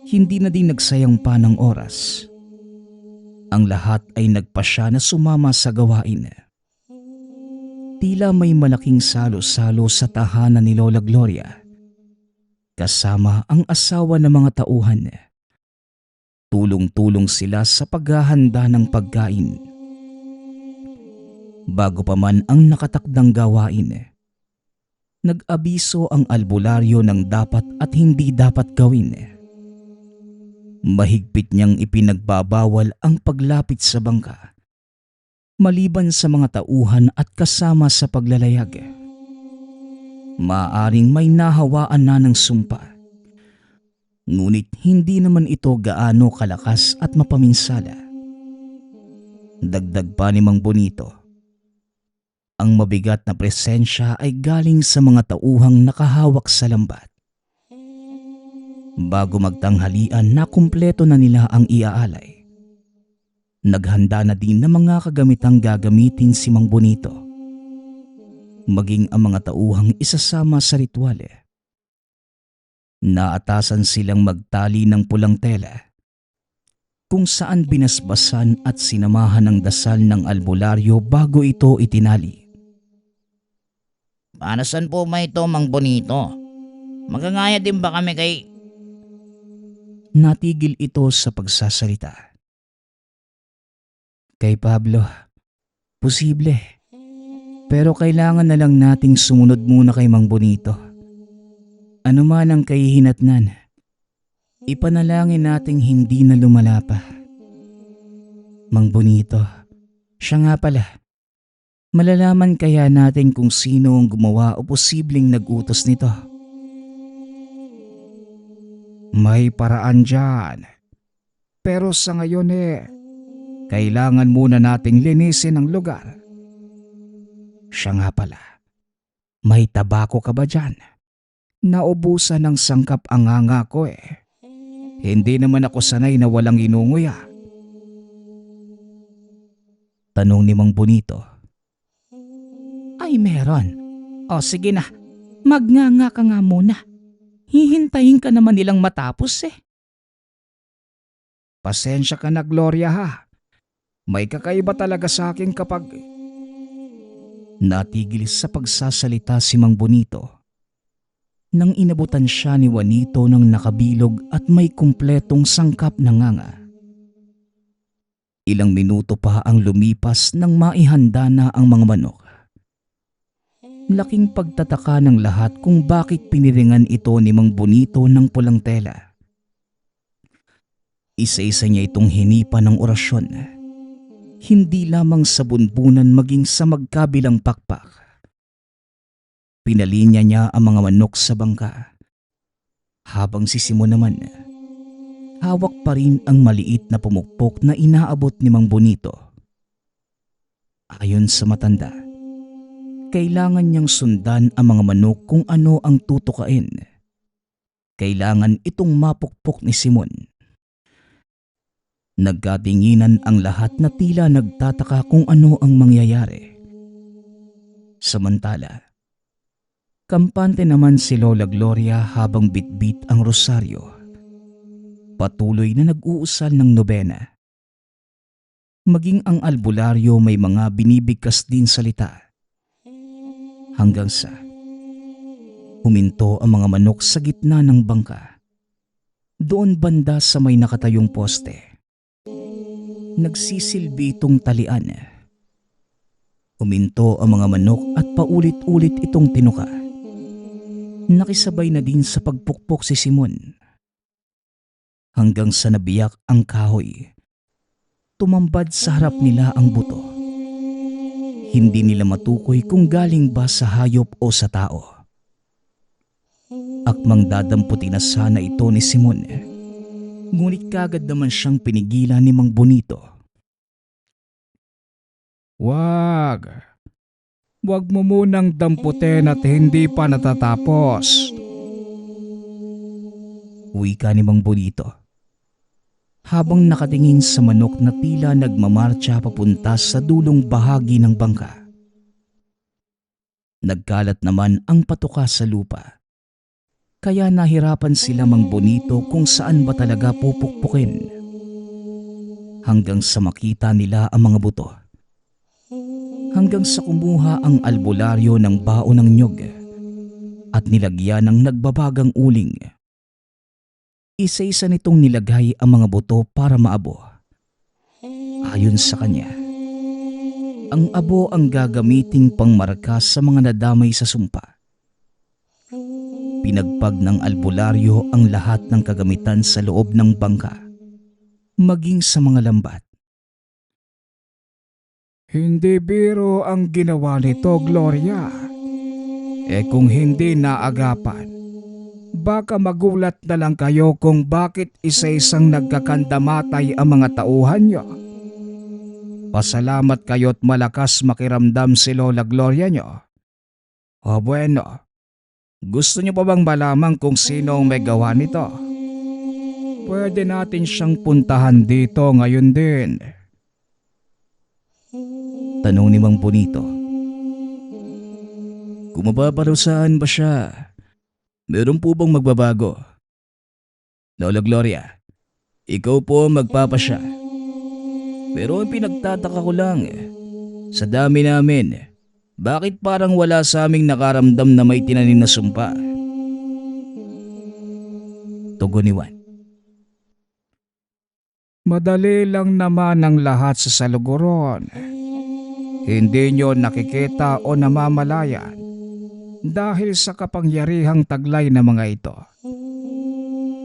Speaker 2: Hindi na din nagsayang pa ng oras. Ang lahat ay nagpasya na sumama sa gawain. Tila may malaking salo-salo sa tahanan ni Lola Gloria, kasama ang asawa ng mga tauhan. Tulong-tulong sila sa paghahanda ng pagkain. Bago pa man ang nakatakdang gawain, nag-abiso ang albularyo ng dapat at hindi dapat gawin. Mahigpit niyang ipinagbabawal ang paglapit sa bangka, maliban sa mga tauhan at kasama sa paglalayag. Maaaring may nahawaan na ng sumpa. Ngunit hindi naman ito gaano kalakas at mapaminsala. Dagdag pa ni Mang Bonito, ang mabigat na presensya ay galing sa mga tauhang nakahawak sa lambat. Bago magtanghalian na kumpleto na nila ang iaalay, naghanda na din ng mga kagamitang gagamitin si Mang Bonito, maging ang mga tauhang isasama sa rituale. Naatasan silang magtali ng pulang tela kung saan binasbasan at sinamahan ng dasal ng albularyo bago ito itinali.
Speaker 4: Para saan po ba ito, Mang Bonito? Magagaya din ba kami kay...
Speaker 2: Natigil ito sa pagsasalita. Kay Pablo, posible. Pero kailangan na lang nating sumunod muna kay Mang Bonito. Ano man ang kahihinatnan, ipanalangin nating hindi na lumala pa. Mang Bonito, siya nga pala. Malalaman kaya natin kung sino ang gumawa o posibleng nag-utos nito?
Speaker 3: May paraan dyan. Pero sa ngayon kailangan muna nating linisin ang lugar.
Speaker 2: Siya nga pala. May tabako ka ba dyan?
Speaker 3: Naubusan ng sangkap ang hanga ko Hindi naman ako sanay na walang inunguya.
Speaker 2: Tanong ni Mang Bonito.
Speaker 1: Ay meron. O sige na, magnganga ka nga muna. Hihintayin ka naman nilang matapos
Speaker 3: Pasensya ka na, Gloria ha. May kakaiba talaga sa akin kapag...
Speaker 2: Natigil sa pagsasalita si Mang Bonito nang inabutan siya ni Juanito ng nakabilog at may kumpletong sangkap na nganga. Ilang minuto pa ang lumipas nang maihanda na ang mga manok. Laking pagtataka ng lahat kung bakit piniringan ito ni Mang Bonito ng pulang tela. Isa-isa niya itong hinipan ng orasyon, hindi lamang sa bunbunan maging sa magkabilang pakpak. Pinalinya niya ang mga manok sa bangka, habang si Simon naman, hawak pa rin ang maliit na pumukpok na inaabot ni Mang Bonito. Ayon sa matanda, kailangan niyang sundan ang mga manok kung ano ang tutukain. Kailangan itong mapukpok ni Simon. Nagkatinginan ang lahat na tila nagtataka kung ano ang mangyayari. Samantala, kampante naman si Lola Gloria habang bitbit ang rosaryo. Patuloy na nag-uusal ng nobena. Maging ang albularyo may mga binibigkas din salita. Hanggang sa huminto ang mga manok sa gitna ng bangka. Doon banda sa may nakatayong poste. Nagsisilbi itong talian. Huminto ang mga manok at paulit-ulit itong tinuka. Nakisabay na din sa pagpukpok si Simon. Hanggang sa nabiyak ang kahoy. Tumambad sa harap nila ang buto. Hindi nila matukoy kung galing ba sa hayop o sa tao. Akmang dadamputin na sana ito ni Simon. Ngunit kagad naman siyang pinigilan ni Mang Bonito.
Speaker 3: Wag mo munang damputin at hindi pa natatapos.
Speaker 2: Wika ni Mang Bonito. Habang nakatingin sa manok na tila nagmamarcha papunta sa dulong bahagi ng bangka. Nagkalat naman ang patuka sa lupa. Kaya nahirapan sila Mang Bonito kung saan ba talaga pupukpukin. Hanggang sa makita nila ang mga buto. Hanggang sa kumuha ang albularyo ng baon ng nyog at nilagyan ng nagbabagang uling. Isa-isa nitong nilagay ang mga buto para maabo. Ayon sa kanya, ang abo ang gagamiting pangmarka sa mga nadamay sa sumpa. Pinagpag ng albularyo ang lahat ng kagamitan sa loob ng bangka, maging sa mga lambat.
Speaker 3: Hindi biro ang ginawa nito, Gloria. Kung hindi naagapan, baka magulat na lang kayo kung bakit isa-isang nagkakandamatay ang mga tauhan niyo. Pasalamat kayo't malakas makiramdam si Lola Gloria nyo. O bueno, gusto nyo pa bang malaman kung sino ang may gawa nito? Pwede natin siyang puntahan dito ngayon din.
Speaker 2: Tanong ni Mang Bonito. Kung mapaparusahan ba siya, meron po bang magbabago? Lola Gloria, ikaw po ang magpapasya. Pero ang pinagtataka ko lang, sa dami namin, bakit parang wala sa aming nakaramdam na may tinanim na sumpa? Tugon ni Juan.
Speaker 3: Madali lang naman ang lahat sa saluguron. Hindi nyo nakikita o namamalayan dahil sa kapangyarihang taglay ng mga ito.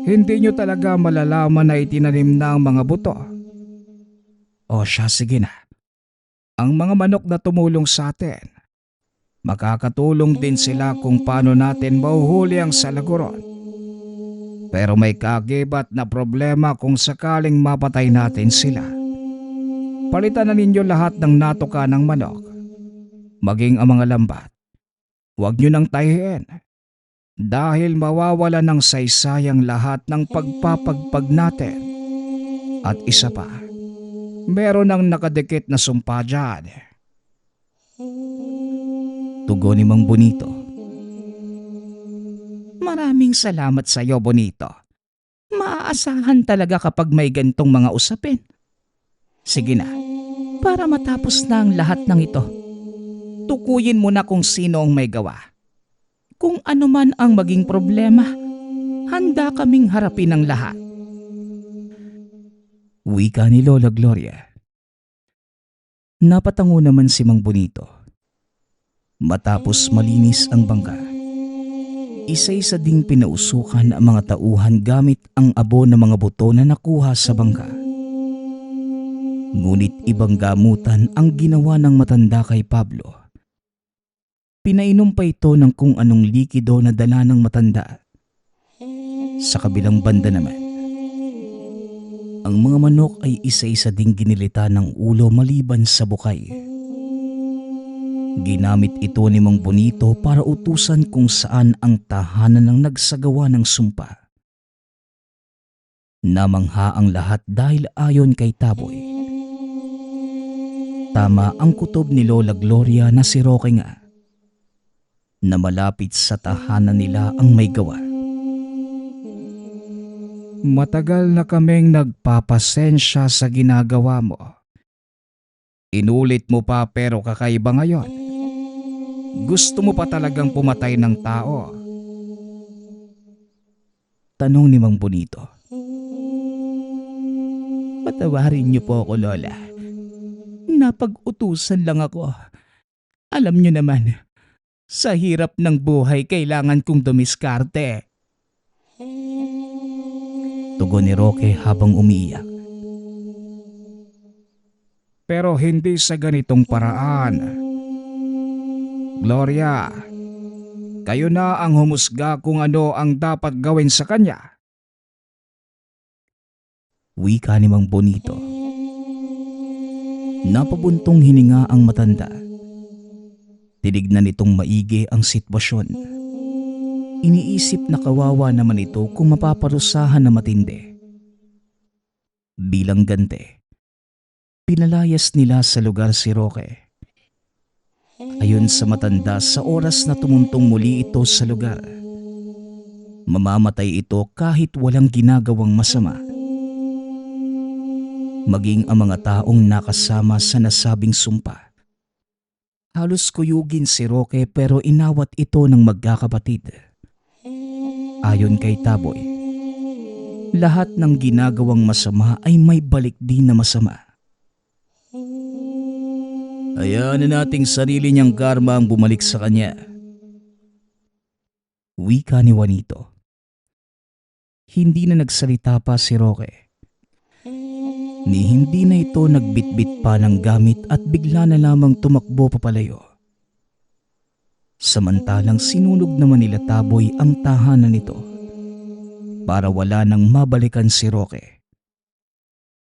Speaker 3: Hindi nyo talaga malalaman na itinanim na ang mga buto. O siya, sige na. Ang mga manok na tumulong sa atin, makakatulong din sila kung paano natin mahuhuli ang salaguron. Pero may kagibat na problema kung sakaling mapatay natin sila. Palitan na ninyo lahat ng natuka ng manok, maging ang mga lambat. Huwag nyo nang tahiin dahil mawawala ng saysayang lahat ng pagpapagpag natin. At isa pa, meron ng nakadikit na sumpa dyan.
Speaker 2: Tugon ni Mang Bonito.
Speaker 1: Maraming salamat sa iyo, Bonito. Maaasahan talaga kapag may gantong mga usapin. Sige na, para matapos na ang lahat ng ito, tukuyin mo na kung sino ang may gawa. Kung ano man ang maging problema, handa kaming harapin ang lahat.
Speaker 2: Wika ni Lola Gloria. Napatango naman si Mang Bonito. Matapos malinis ang bangka, isa-isa ding pinausukan ang mga tauhan gamit ang abo ng mga buto na nakuha sa bangka. Ngunit ibang gamutan ang ginawa ng matanda kay Pablo. Pinainom pa ito ng kung anong likido na dala ng matanda. Sa kabilang banda naman, ang mga manok ay isa-isa ding ginilita ng ulo maliban sa bukay. Ginamit ito ni Mang Bonito para utusan kung saan ang tahanan ng nagsagawa ng sumpa. Namangha ang lahat dahil ayon kay Taboy, tama ang kutob ni Lola Gloria na si Roque nga, na malapit sa tahanan nila ang may gawa.
Speaker 3: Matagal na kaming nagpapasensya sa ginagawa mo. Inulit mo pa pero kakaiba ngayon. Gusto mo pa talagang pumatay ng tao?
Speaker 2: Tanong ni Mang Bonito.
Speaker 1: Patawarin niyo po ako, Lola. Napag-utusan lang ako. Alam niyo naman, sa hirap ng buhay kailangan kong dumiskarte.
Speaker 2: Tugon ni Roque habang umiiyak.
Speaker 3: Pero hindi sa ganitong paraan. Gloria, kayo na ang humusga kung ano ang dapat gawin sa kanya.
Speaker 2: Wika ni Mang Bonito. Napabuntong hininga ang matanda. Tinignan nitong maigi ang sitwasyon. Iniisip na kawawa naman ito kung mapaparusahan na matindi. Bilang gante, pinalayas nila sa lugar si Roque. Ayon sa matanda, sa oras na tumuntong muli ito sa lugar, mamamatay ito kahit walang ginagawang masama. Maging ang mga taong nakasama sa nasabing sumpa. Halos kuyugin si Roque pero inawat ito ng magkakapatid. Ayon kay Taboy, lahat ng ginagawang masama ay may balik din na masama. Hayaan na nating sarili niyang karma ang bumalik sa kanya. Wika ni Juanito. Hindi na nagsalita pa si Roque. Ni hindi na ito nagbitbit pa ng gamit at bigla na lamang tumakbo papalayo. Samantalang sinunog naman nila Taboy ang tahanan nito para wala nang mabalikan si Roque.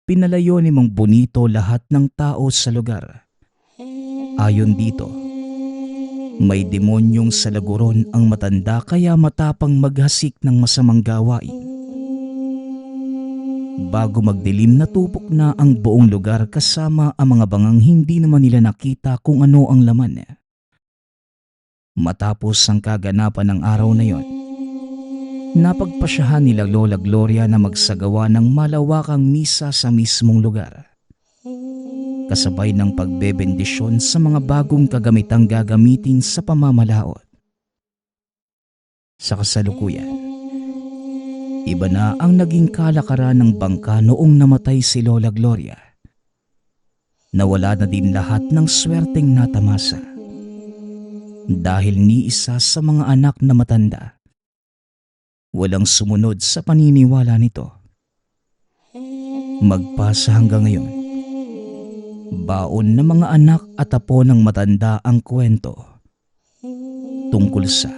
Speaker 2: pinalayo ni Mang Bonito lahat ng tao sa lugar. Ayon dito, may demonyong salaguron ang matanda kaya matapang maghasik ng masamang gawain. Bago magdilim natupok na ang buong lugar kasama ang mga bangang hindi naman nila nakita kung ano ang laman. Matapos ang kaganapan ng araw na yon, napagpasyahan nila Lola Gloria na magsagawa ng malawakang misa sa mismong lugar. Kasabay ng pagbebendisyon sa mga bagong kagamitang gagamitin sa pamamalaot. Sa kasalukuyan, iba na ang naging kalakaran ng bangka noong namatay si Lola Gloria. Nawala na din lahat ng swerteng natamasa. Dahil ni isa sa mga anak na matanda, walang sumunod sa paniniwala nito. Magpasa hanggang ngayon, baon ng mga anak at apo ng matanda ang kwento tungkol sa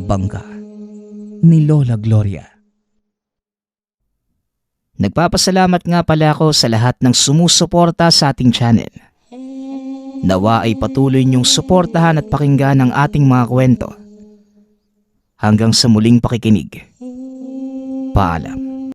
Speaker 2: bangka ni Lola Gloria. Nagpapasalamat nga pala ako sa lahat ng sumusuporta sa ating channel. Nawa ay patuloy niyong suportahan at pakinggan ang ating mga kwento. Hanggang sa muling pakikinig. Paalam.